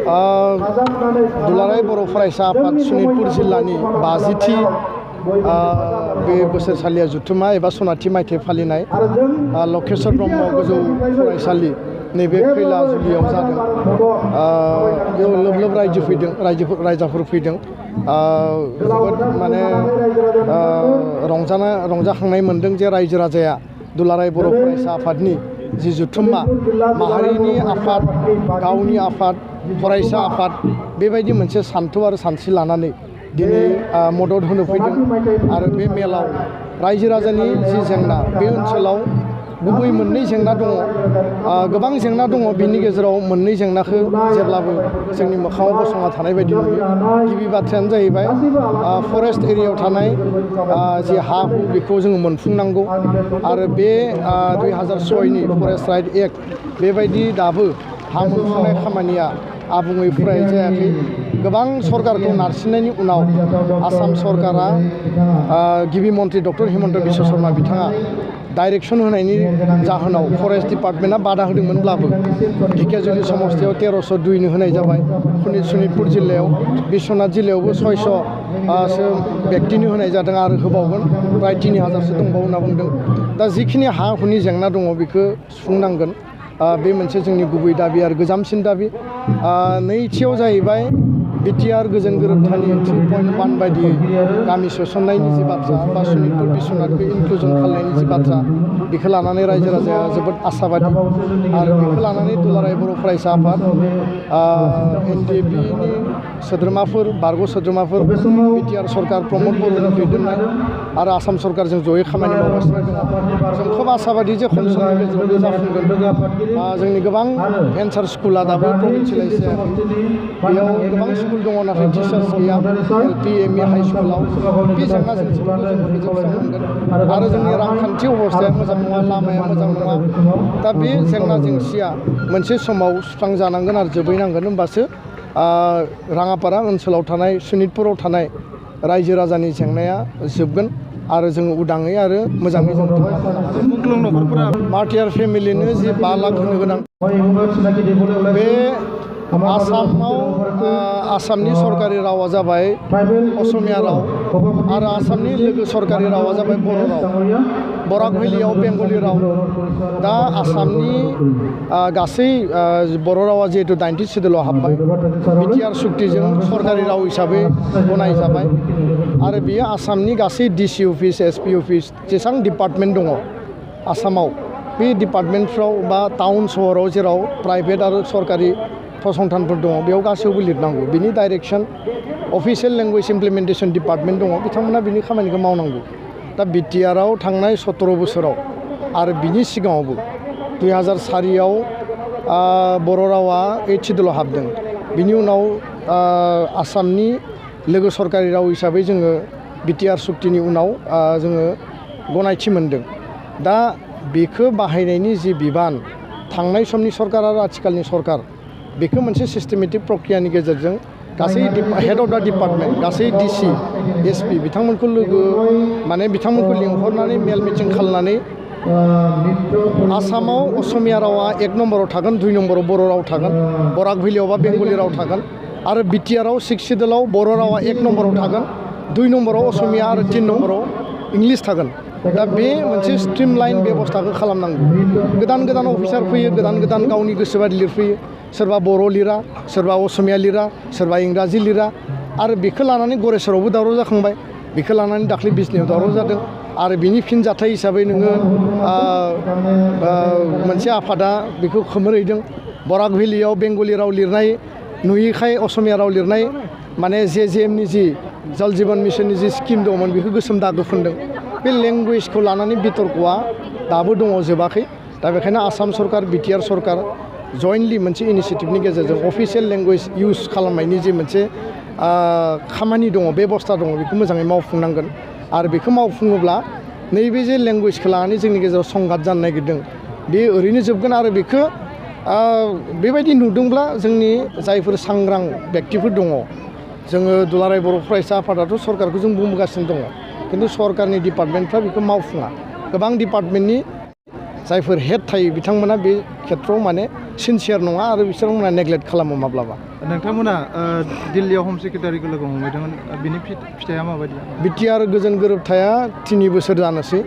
दुलाराय बर' फरायसा आफाद सनितपुर जिल्लानि 50थि बे बोसोरसालिया जुथुमा एबा सनाथि मायथाइ फालिनाय लकेश्वर ब्रह्म गोजौ फरायसालि नैबे खैलाजुलियाव जादों। बेयाव लोब लोब रायजाफोर फैदों। जोबोद माने रंजाखांनाय मोनदों जे रायजो राजाया दुलाराय बर' फरायसा आफादनि जि जुथुम्मा माहारिनि आफाद, गावनि आफाद, फरायसा आफाद बेबायदि मोनसे सान्थौ आरो सानस्रि लानानै दिनै मदद होनो फैदों। आरो बे मेलाव रायजो राजानि जि जेंना बे ओनसोलाव गुबै मोननै जेंना दङ। गोबां जेंना दङ, बिनि गेजेराव मोननै जेंनाखौ जेब्लाबो जोंनि मोखाङाव गसंना थानाय बायदि नुयो। गिबि बाथ्रायानो जाहैबाय फरेस्ट एरियायाव थानाय जि हा हु बेखौ जोङो मोनफुंनांगौ। आरो बे 2006नि फरेस्ट राइट एक्ट बेबायदि दाबो हा मोनफुंनाय खामानिया आबुङै फुराय जायाखै। गोबां सरकारखौ नारसिननायनि उनाव आसाम सरकारा गिबि मन्त्रि डक्टर हिमन्त बिश्व शर्मा बिथाङा डाइरेक्सन होनायनि जाहोनाव फरेस्ट डिपार्टमेन्टआ बादा होदोंमोनब्लाबो ढेकियाजुलि समस्थियाव 1302 होनाय जाबाय। सनितपुर जिल्लायाव बिश्वनाथ जिल्लायावबो 600 व्यक्तिनो होनाय जादों आरो होबावगोन, प्राय 3000सो दंबावो होनना बुंदों। दा जिखिनि हा हुनि जेंना दङ बेखौ सुफुंनांगोन। बे मोनसे जोंनि गुबै दाबि आरो गोजामसिन दाबि। नैथियाव जाहैबाय बिटिआर गोजोन गोरोबथानि 3.1 बायदियै गामि सोसननायनि जि बाथ्रा बा सनितपुर बिश्वनाथखौ इनक्लुजन खालामनायनि जि बाथ्रा बेखौ लानानै रायजो राजाया जोबोद आसाबादि। आरो बेखौ लानानै दुलाराय बर' फरायसा आफाद, NDPनि सोद्रोमाफोर, बारग' सोद्रोमाफोर, बिटिआर सरकार प्रमद बर'नि दैदेननाय आरो आसाम सरकारजों जयै खामानि मावगासिनो दङ। जों खोब आसाबादि जे खम समनि गेजेरावनो जाफुंगोन। जोंनि गोबां भेन्सार स्कुला दाबो प्रभिन्सियेलाइज जायाखै। बेयाव गोबां स्कुल दङ नाथाय टिचार्स गैया। LP, ME, हाइ स्कुलाव बे जेंना जेंसिफोरखौ जों फोजोबस्रांनांगोन। आरो जोंनि रांखान्थि अबस्थाया मोजां नङा, लामाया मोजां नङा। दा बे जेंना जेंसिया मोनसे समाव सुस्रांजानांगोन आरो जोबहैनांगोन। होमबासो राङापारा ओनसोलाव थानाय, सनितपुराव थानाय रायजो राजानि जेंनाया जोबगोन आरो जोङो उदाङै आरो मोजाङै जों मार्टियार फेमिलिनो जि 5 लाख होनो गोनां बे आसामाव आसामनि सरकारि रावा जाबाय असमिया राव आरो आसामनि लोगो सरकारि रावा जाबाय बर' राव। बराक भेलियाव बेंगलि राव। दा आसामनि गासै बर' रावा जिहेतु 90 सिडुलाव हाबबाय, बिटिआर सुक्तिजों सरकारि राव हिसाबै गनाय जाबाय। आरो बेयो आसामनि गासै DC अफिस, SP अफिस जेसेबां डिपार्टमेन्ट दङ आसामाव, बे डिपार्टमेन्टफ्राव बा टाउन सहराव जेराव प्राइभेट आरो सरकारि फसंथानफोर दङ बेयाव गासैयावबो लिरनांगौ। बिनि direction official language implementation department दङ, बिथांमोना बिनि खामानिखौ मावनांगौ। दा बिटिआराव थांनाय 17 बोसोराव आरो बिनि सिगाङावबो 2004आव बर' रावा 8 सिडुलाव हाबदों। बिनि उनाव आसामनि लोगो सरकारि राव हिसाबै जोङो बिटिआर सुक्तिनि उनाव जोङो गनायथि मोनदों। दा बेखौ बाहायनायनि जि बिबान थांनाय समनि सरकार आरो आथिखालनि सरकार बेखौ मोनसे सिस्टेमेटिक प्रक्रियानि गेजेरजों गासै हेड अफ दा डिपार्टमेन्ट, गासै DC, SP बिथांमोनखौ बिथांमोनखौ लिंहरनानै मेल मिटिं खालामनानै आसामाव असमिया रावा 1 नम्बराव थागोन, 2 नम्बराव बर' राव थागोन, बराक भेलियावबा बेंगलि राव थागोन आरो बिटिआराव 6 सिडुलाव बर' रावा 1 नम्बराव थागोन, 2 नम्बराव असमिया आरो 3 नम्बराव इंलिस थागोन। दा बे मोनसे स्ट्रिमलाइन बेबस्थाखौ खालामनांगौ। गोदान गोदान अफिसार फैयो, गोदान गोदान गावनि गोसोबादि लिरफैयो। सोरबा बर' लिरा, सोरबा असमिया लिरा, सोरबा इंराजि लिरा। आरो बेखौ लानानै गरेस्वरावबो दावराव जाखांबाय, बेखौ लानानै दाख्लै बिजनियाव दावराव जादों। आरो बिनि फिनजाथाय हिसाबै नोङो मोनसे आफादा बेखौ खोमोरहैदों। बराक भेलियाव बेंगलि राव लिरनाय नुयैखाय असमिया राव लिरनाय माने JJMनि जि जल जीवन मिशननि जि स्किम दंमोन बेखौ गोसोम दागो फोनदों। बे लेंगुवेजखौ लानानै बितर्कआ दाबो दङ, जोबाखै। दा बेखायनो आसाम सरकार, बिटिआर सरकार जयेन्टलि मोनसे इनिसियेटिभनि गेजेरजों अफिसियेल लेंगुवेज इउज खालामनायनि जि मोनसे खामानि दङ, बेबस्था दङ, बेखौ मोजाङै मावफुंनांगोन। आरो बेखौ मावफुङोब्ला नैबे जे लेंगुवेजखौ लानानै जोंनि गेजेराव संघात जानो नागिरदों बे ओरैनो जोबगोन। आरो बेखौ बेबायदि नुदोंब्ला जोंनि जायफोर सांग्रां व्यक्तिफोर दङ, जोङो दुलाराय बर' फरायसा आफादाथ' सरकारखौ जों बुंबोगासिनो दङ, खिन्थु सरकारनि डिपार्टमेन्टफ्रा बेखौ मावफुङा। गोबां डिपार्टमेन्टनि जायफोर हेड थायो बिथांमोना बे खेत्रआव माने सिनसियार नङा आरो बिसोरमोना नेग्लेक्ट खालामो माब्लाबा। नोंथांमोना दिल्लीयाव हम सेक्रेटारिखौ लोगो हमहैदोंमोन, बिनि फिथाइया माबायदि? बिटिआर गोजोन गोरोबथाया 3 बोसोर जानोसै।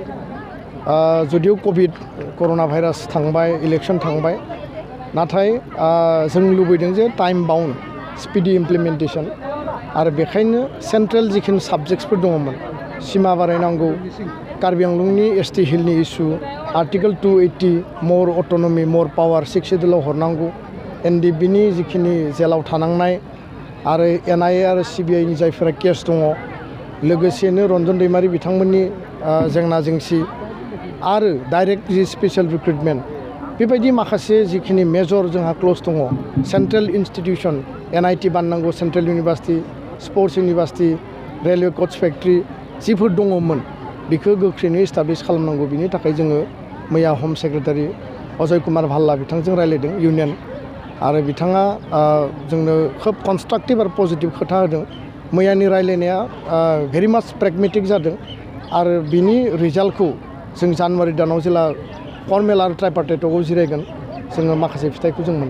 जुदिव कभिड कर'ना भाइरास थांबाय, इलेक्सन थांबाय, नाथाय जों लुबैदों जे टाइम बाउन्ड स्पिडि इमप्लिमेन्टेसन आरो बेखायनो सेन्ट्रेल जिखिनि साबजेक्ट्सफोर दङमोन, सिमा बारायनांगौ, कार्बि आंलंनि एसटि हिलनि इस्यु, आर्टिकेल 280 मर अट'नमि मर पावार 6 सिडिउलाव हरनांगौ, एनडिबिनि जिखिनि जेलाव थानांनाय आरो एनआइए आरो सिबिआइनि जायफोरा केस दङ, लोगोसेनो रन्जन दैमारि बिथांमोननि जेंना जेंसि आरो डाइरेक्ट जि स्पेसियेल रिक्रुटमेन्ट, बेबायदि माखासे जिखिनि मेजर जोंहा क्लज दङ, सेन्ट्रेल इन्स्टिटिउसन एनआइटि बानायनांगौ, central university, sports university, railway कच फेक्ट्रि जिफोर दङमोन बेखौ गोख्रैनो इस्टाब्लिश खालामनांगौ। बिनि थाखाय जोङो मैया हम सेक्रेटारि अजय कुमार भाल्ला बिथांजों रायज्लायदों इउनियन, आरो बिथाङा जोंनो खोब कनस्ट्राक्टिभ आरो पजिटिभ खोथा होदों। मैयानि रायज्लायनाया भेरि माच प्रेगमेटिक जादों आरो बिनि रिजाल्टखौ जों जानुवारि दानाव जेला फर्मेल आरो ट्राइपार्टाइटआव जिरायगोन जोङो माखासे फिथाइखौ जों मोनगोन।